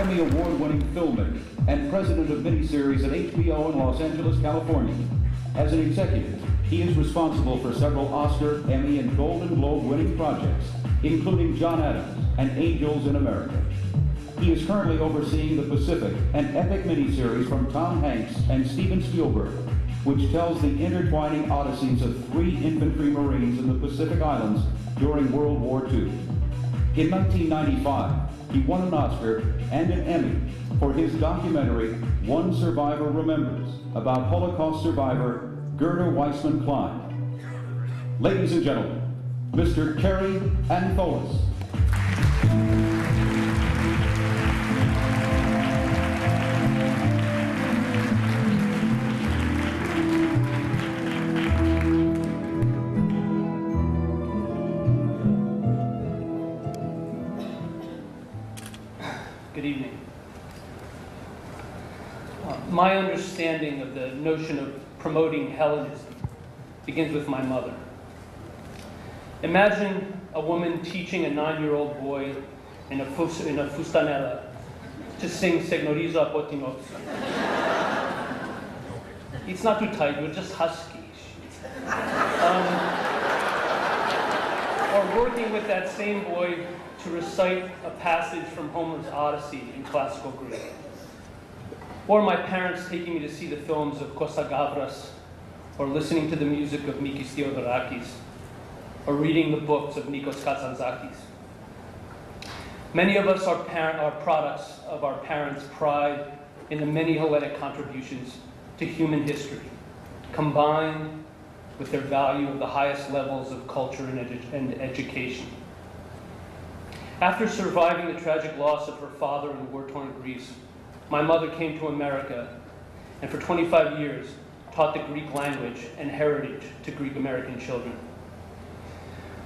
Academy Award-winning filmmaker and president of Miniseries at HBO in Los Angeles, California. As an executive, he is responsible for several Oscar, Emmy, and Golden Globe-winning projects, including John Adams and Angels in America. He is currently overseeing The Pacific, an epic miniseries from Tom Hanks and Steven Spielberg, which tells the intertwining odysseys of 3 infantry Marines in the Pacific Islands during World War II. In 1995, he won an Oscar and an Emmy for his documentary, One Survivor Remembers, about Holocaust survivor Gerda Weissman-Klein. Ladies and gentlemen, Mr. Kary Antholis. Good evening. My understanding of the notion of promoting Hellenism begins with my mother. Imagine a woman teaching a 9-year-old boy in a fustanella to sing Segnorizo a Potinozzo. It's not too tight, you're just husky. Or working with that same boy to recite a passage from Homer's Odyssey in classical Greek. Or my parents taking me to see the films of Kostas Gavras, or listening to the music of Mikis Theodorakis, or reading the books of Nikos Kazantzakis. Many of us are products of our parents' pride in the many Hellenic contributions to human history, combined with their value of the highest levels of culture and education. After surviving the tragic loss of her father in war-torn Greece, my mother came to America and for 25 years taught the Greek language and heritage to Greek American children.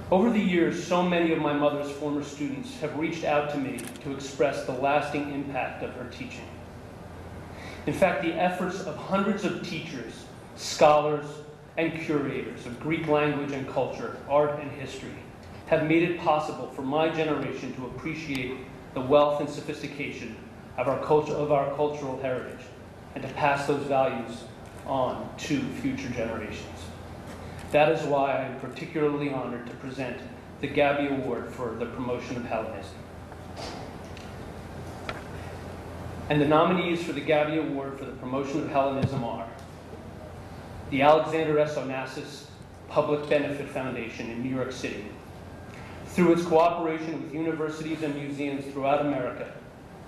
Over the years, so many of my mother's former students have reached out to me to express the lasting impact of her teaching. In fact, the efforts of hundreds of teachers, scholars, and curators of Greek language and culture, art and history have made it possible for my generation to appreciate the wealth and sophistication of our cultural heritage and to pass those values on to future generations. That is why I am particularly honored to present the Gabby Award for the Promotion of Hellenism. And the nominees for the Gabby Award for the Promotion of Hellenism are the Alexander S. Onassis Public Benefit Foundation in New York City. Through its cooperation with universities and museums throughout America,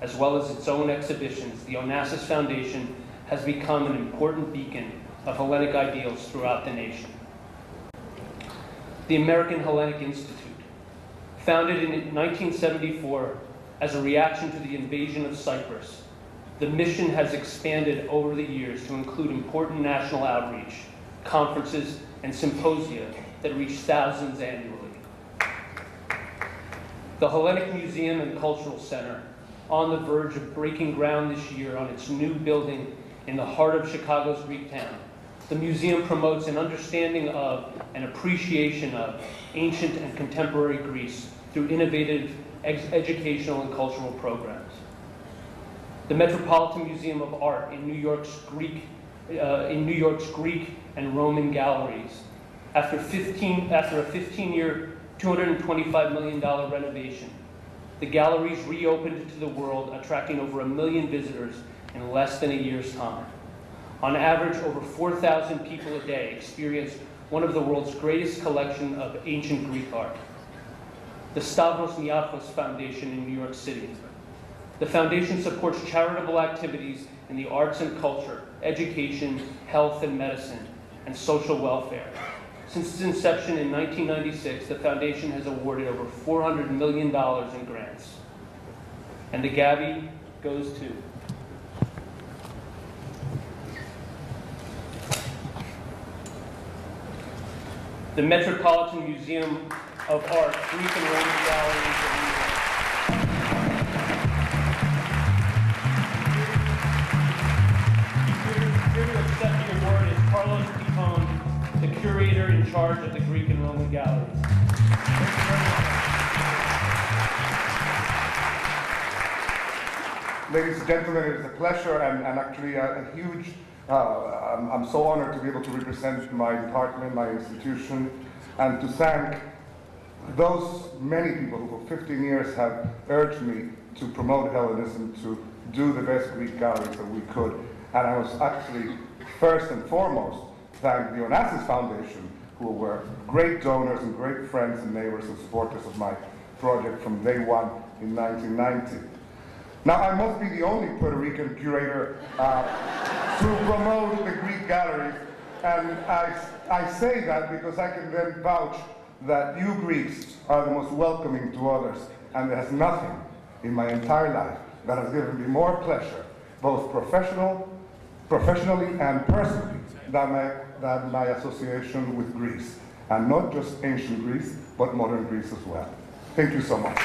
as well as its own exhibitions, the Onassis Foundation has become an important beacon of Hellenic ideals throughout the nation. The American Hellenic Institute, founded in 1974 as a reaction to the invasion of Cyprus, the mission has expanded over the years to include important national outreach, conferences, and symposia that reach thousands annually. The Hellenic Museum and Cultural Center, on the verge of breaking ground this year on its new building in the heart of Chicago's Greek town, the museum promotes an understanding of and appreciation of ancient and contemporary Greece through innovative educational and cultural programs. The Metropolitan Museum of Art in New York's Greek and Roman galleries, after a 15-year, $225 million renovation, the galleries reopened to the world, attracting over 1 million visitors in less than a year's time. On average, over 4,000 people a day experience one of the world's greatest collection of ancient Greek art. The Stavros Niarchos Foundation in New York City. The foundation supports charitable activities in the arts and culture, education, health and medicine, and social welfare. Since its inception in 1996, the foundation has awarded over $400 million in grants. And the Gabby goes to the Metropolitan Museum of Art, Greek and Roman Galleries in New York. Here to accept the award is Carlos Picon, the curator in charge of the Greek and Roman Galleries. Ladies and gentlemen, it is a pleasure and actually a huge, I'm so honored to be able to represent my department, my institution, and to thank those many people who for 15 years have urged me to promote Hellenism, to do the best Greek galleries that we could. And I was actually, first and foremost, thank the Onassis Foundation, who were great donors and great friends and neighbors and supporters of my project from day one in 1990. Now, I must be the only Puerto Rican curator to promote the Greek galleries, and I say that because I can then vouch that you Greeks are the most welcoming to others, and there has nothing in my entire life that has given me more pleasure, both professionally and personally, than my association with Greece, and not just ancient Greece, but modern Greece as well. Thank you so much.